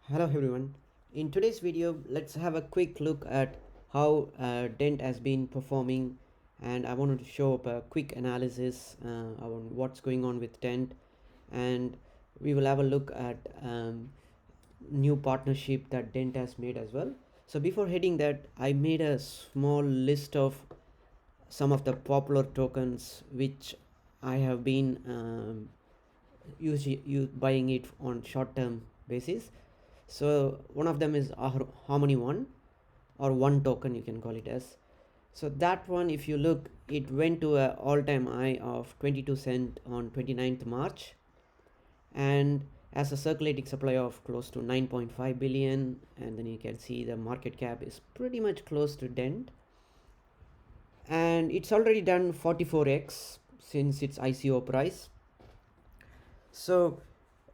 Hello everyone. In today's video, let's have a quick look at how DENT has been performing, and I wanted to show up a quick analysis on what's going on with DENT, and we will have a look at new partnership that DENT has made as well. So before heading that, I made a small list of some of the popular tokens which I have been buying it on short-term basis. So one of them is Harmony 1 or one token, you can call it as. So that one, if you look, it went to an all-time high of 22 cent on 29th March, and as a circulating supply of close to 9.5 billion, and then you can see the market cap is pretty much close to DENT, and it's already done 44x since its ICO price. So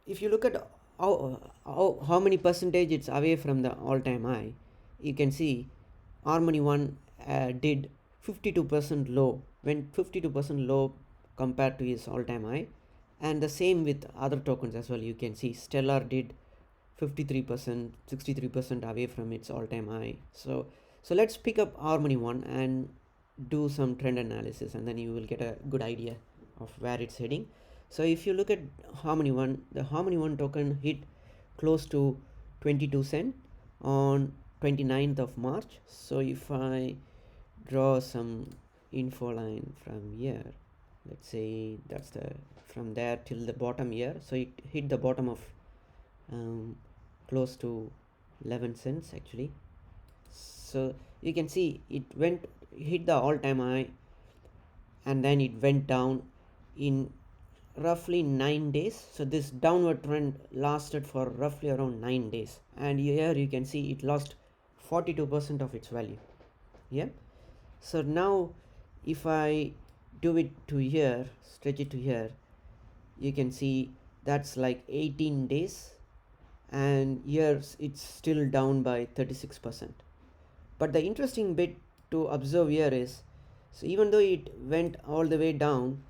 if you look at how many percentage it's away from the all-time high, you can see Harmony 1 did 52% low, went 52% low compared to its all-time high, and the same with other tokens as well. You can see Stellar did 53%, 63% away from its all-time high. So let's pick up Harmony 1 and do some trend analysis, and then you will get a good idea of where it's heading. So if you look at Harmony 1, the Harmony 1 token hit close to 22 cent on 29th of March. So if I draw some info line from here, let's say that's the from there till the bottom here, so it hit the bottom of close to 11 cents actually. So you can see it hit the all-time high, and then it went down in roughly 9 days. So this downward trend lasted for roughly around 9 days, and here you can see it lost 42% of its value. Yeah, so now if I do it to here, stretch it to here, you can see that's like 18 days, and here it's still down by 36%. But the interesting bit to observe here is, so even though it went all the way down,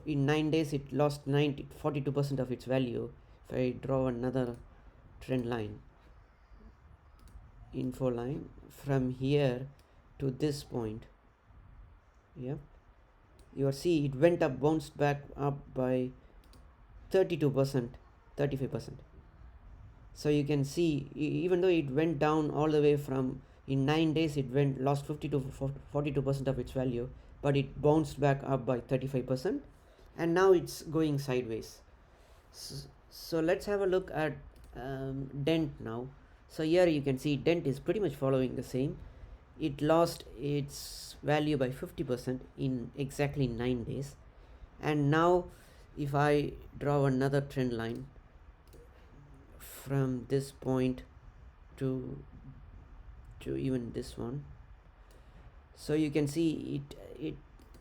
in 9 days it lost 42% of its value. If I draw another trend line, info line from here to this point, yeah, you see it went up, bounced back up by 32%, 35%. So you can see even though it went down all the way from, in 9 days it lost 50 to 42% of its value, but it bounced back up by 35%, and now it's going sideways. So let's have a look at DENT now. So here you can see DENT is pretty much following the same. It lost its value by 50% in exactly 9 days, and now if I draw another trend line from this point to even this one, so you can see it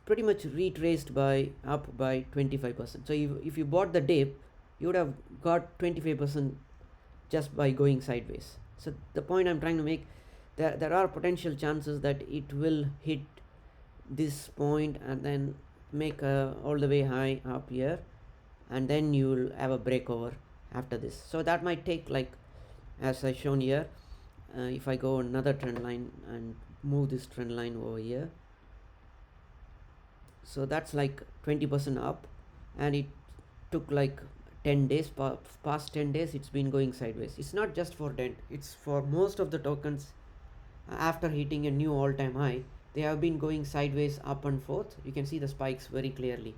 pretty much retraced by up by 25%. So if you bought the dip, you would have got 25% just by going sideways. So the point I'm trying to make, there are potential chances that it will hit this point and then make all the way high up here, and then you will have a breakover after this. So that might take, like as I shown here, if I go another trend line and move this trend line over here, so that's like 20% up, and it took like 10 days. Past 10 days it's been going sideways. It's not just for DENT, it's for most of the tokens. After hitting a new all-time high, they have been going sideways, up and forth. You can see the spikes very clearly.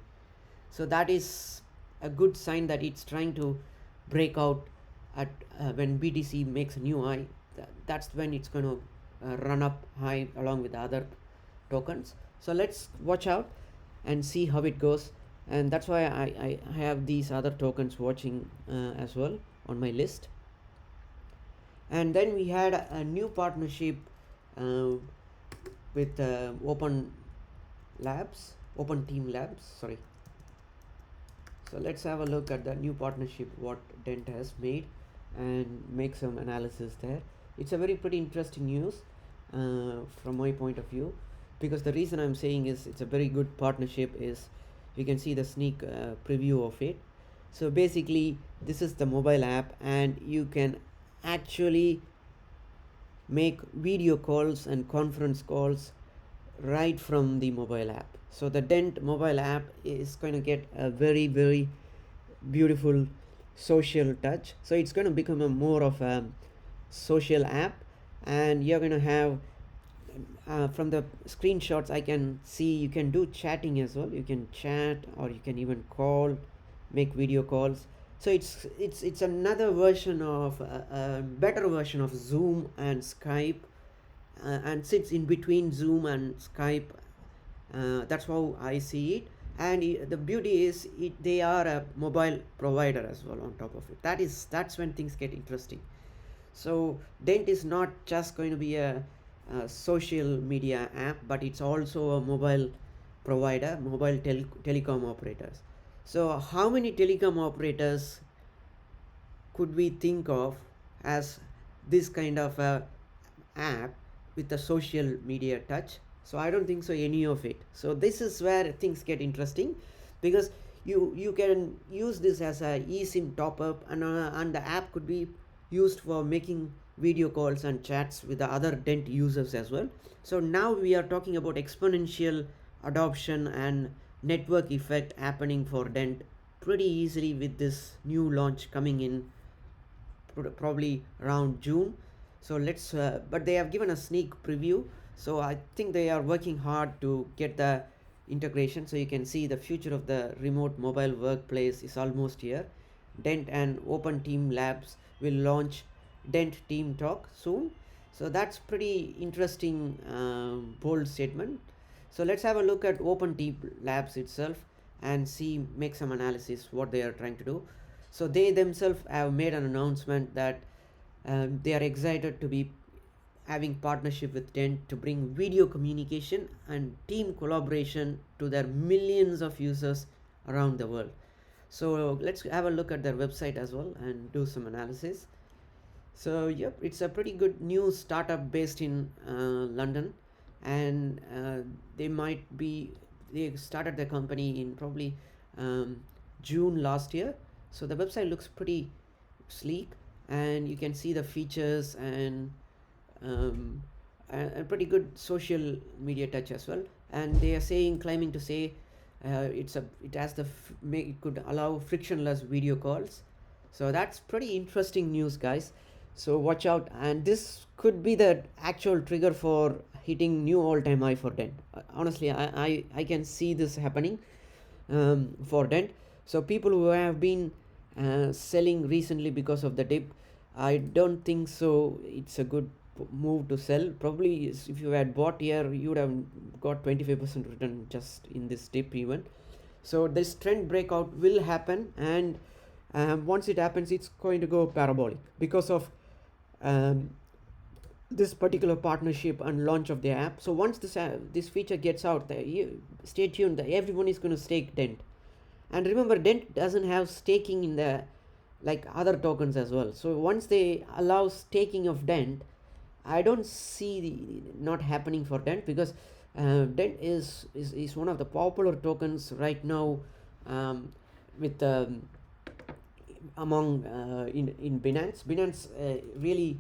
So that is a good sign that it's trying to break out at when BTC makes a new high. That's when it's going to run up high along with the other tokens. So let's watch out and see how it goes, and that's why I have these other tokens watching as well on my list. And then we had a new partnership with OpenTeam Labs, sorry. So let's have a look at the new partnership what DENT has made and make some analysis there. It's a very pretty interesting news from my point of view, because the reason I'm saying is it's a very good partnership is you can see the sneak preview of it. So basically this is the mobile app, and you can actually make video calls and conference calls right from the mobile app. So the DENT mobile app is going to get a very, very beautiful social touch. So it's going to become a more of a social app, and you're going to have from the screenshots I can see you can do chatting as well. You can chat, or you can even call, make video calls. So it's another version of a better version of Zoom and Skype, and sits in between Zoom and Skype. That's how I see it. And the beauty is they are a mobile provider as well on top of it. That's when things get interesting. So Dent is not just going to be a social media app, but it's also a mobile provider, mobile telecom operators. So how many telecom operators could we think of as this kind of a app with a social media touch? So I don't think so any of it. So this is where things get interesting, because you can use this as a eSIM top up, and the app could be used for making video calls and chats with the other Dent users as well. So now we are talking about exponential adoption and network effect happening for Dent pretty easily with this new launch coming in probably around June. So let's but they have given a sneak preview, so I think they are working hard to get the integration. So you can see the future of the remote mobile workplace is almost here. Dent and OpenTeam Labs will launch Dent Team Talk soon. So that's pretty interesting, bold statement. So let's have a look at OpenTeam Labs itself and make some analysis what they are trying to do. So they themselves have made an announcement that they are excited to be having partnership with Dent to bring video communication and team collaboration to their millions of users around the world. So let's have a look at their website as well and do some analysis. So yep, it's a pretty good new startup based in London, and they started their company in probably June last year. So the website looks pretty sleek, and you can see the features and a pretty good social media touch as well. And they are claiming to say it could allow frictionless video calls. So that's pretty interesting news, guys. So watch out, and this could be the actual trigger for hitting new all-time high for Dent. Honestly, I can see this happening for Dent. So people who have been selling recently because of the dip, I don't think so it's a good move to sell. Probably if you had bought here, you would have got 25% return just in this dip even. So this trend breakout will happen, and once it happens, it's going to go parabolic because of this particular partnership and launch of the app. So once this feature gets out there, stay tuned. Everyone is going to stake Dent. And remember, Dent doesn't have staking in the like other tokens as well. So once they allow staking of Dent, I don't see not happening for Dent, because Dent is one of the popular tokens right now, with among in Binance. Binance really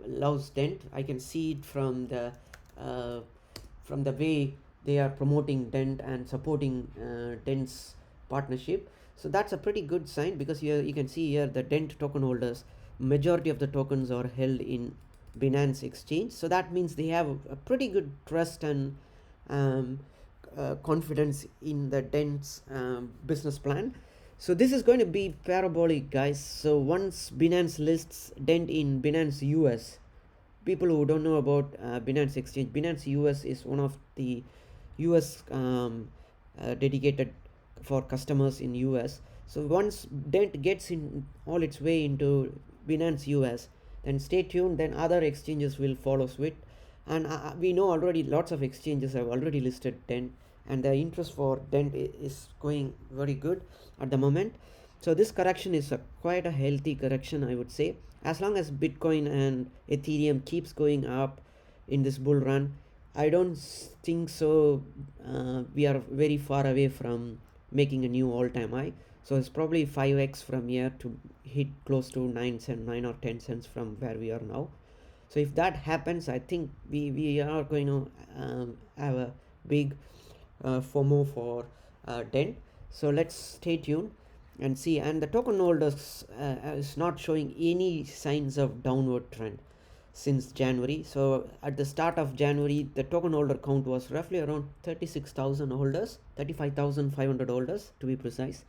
loves Dent. I can see it from the way they are promoting Dent and supporting Dent's partnership. So that's a pretty good sign, because here you can see here the Dent token holders, majority of the tokens are held in Binance exchange. So that means they have a pretty good trust and confidence in the Dent's business plan. So this is going to be parabolic, guys. So once Binance lists Dent in Binance US, people who don't know about Binance exchange, Binance US is one of the US dedicated for customers in US. So once Dent gets in all its way into Binance US, then stay tuned, then other exchanges will follow suit. And we know already lots of exchanges have already listed Dent, and the interest for Dent is going very good at the moment. So this correction is quite a healthy correction, I would say. As long as Bitcoin and Ethereum keeps going up in this bull run, I don't think so we are very far away from making a new all-time high. So it's probably 5x from here to hit close to 9 or 10 cents from where we are now. So if that happens, I think we are going to have a big FOMO for DENT. So let's stay tuned and see. And the token holders is not showing any signs of downward trend since January. So at the start of January, the token holder count was roughly around 36,000 holders, 35,500 holders to be precise.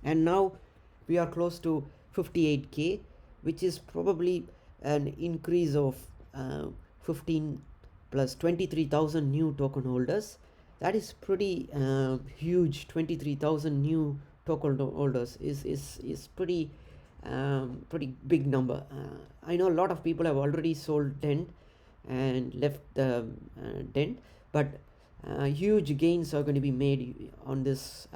And now we are close to 58k, which is probably an increase of 15 plus 23,000 new token holders. That is pretty huge. 23,000 new token holders is pretty big number. I know a lot of people have already sold DENT and left the DENT, but huge gains are going to be made on this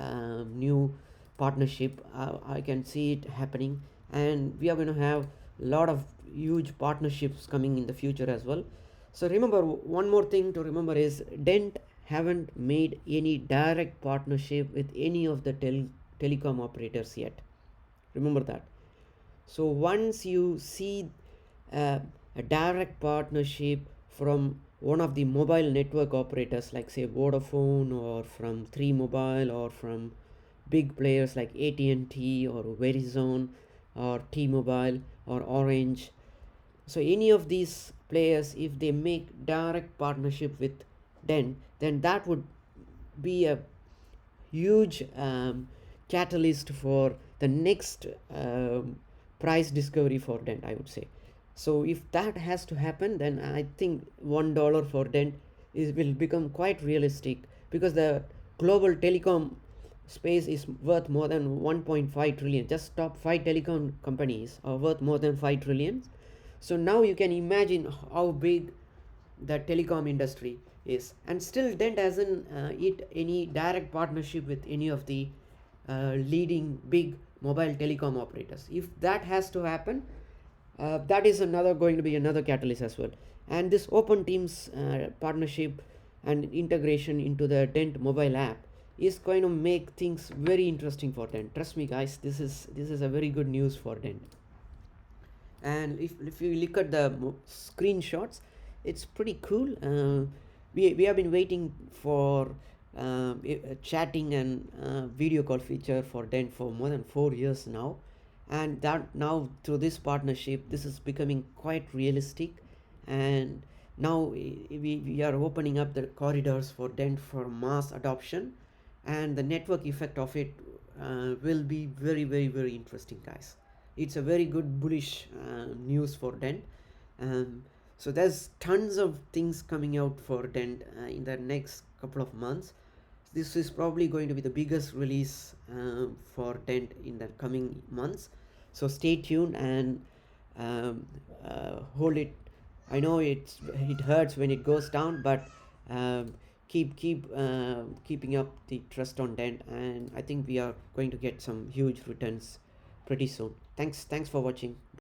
new partnership. I can see it happening, and we are going to have a lot of huge partnerships coming in the future as well. So remember, one more thing to remember is DENT haven't made any direct partnership with any of the telecom operators yet. Remember that. So once you see a direct partnership from one of the mobile network operators like say Vodafone, or from 3 Mobile, or from big players like AT&T or Verizon or T-Mobile or Orange, so any of these players, if they make direct partnership with DENT, then that would be a huge catalyst for the next price discovery for DENT, I would say. So if that has to happen, then I think $1 for DENT will become quite realistic, because the global telecom space is worth more than 1.5 trillion. Just top 5 telecom companies are worth more than 5 trillion. So now you can imagine how big the telecom industry is, and still DENT hasn't hit any direct partnership with any of the leading big mobile telecom operators. If that has to happen, that is going to be another catalyst as well. And this OpenTeam's partnership and integration into the DENT mobile app is going to make things very interesting for DENT. Trust me, guys, this is a very good news for DENT. And if you look at the screenshots, it's pretty cool. We have been waiting for chatting and video call feature for DENT for more than 4 years now, and that now through this partnership, this is becoming quite realistic. And now we are opening up the corridors for DENT for mass adoption, and the network effect of it will be very, very, very interesting, guys. It's a very good bullish news for DENT. So there's tons of things coming out for DENT in the next couple of months. This is probably going to be the biggest release for DENT in the coming months. So stay tuned and hold it. I know it hurts when it goes down, but keeping up the trust on DENT, and I think we are going to get some huge returns pretty soon. Thanks for watching.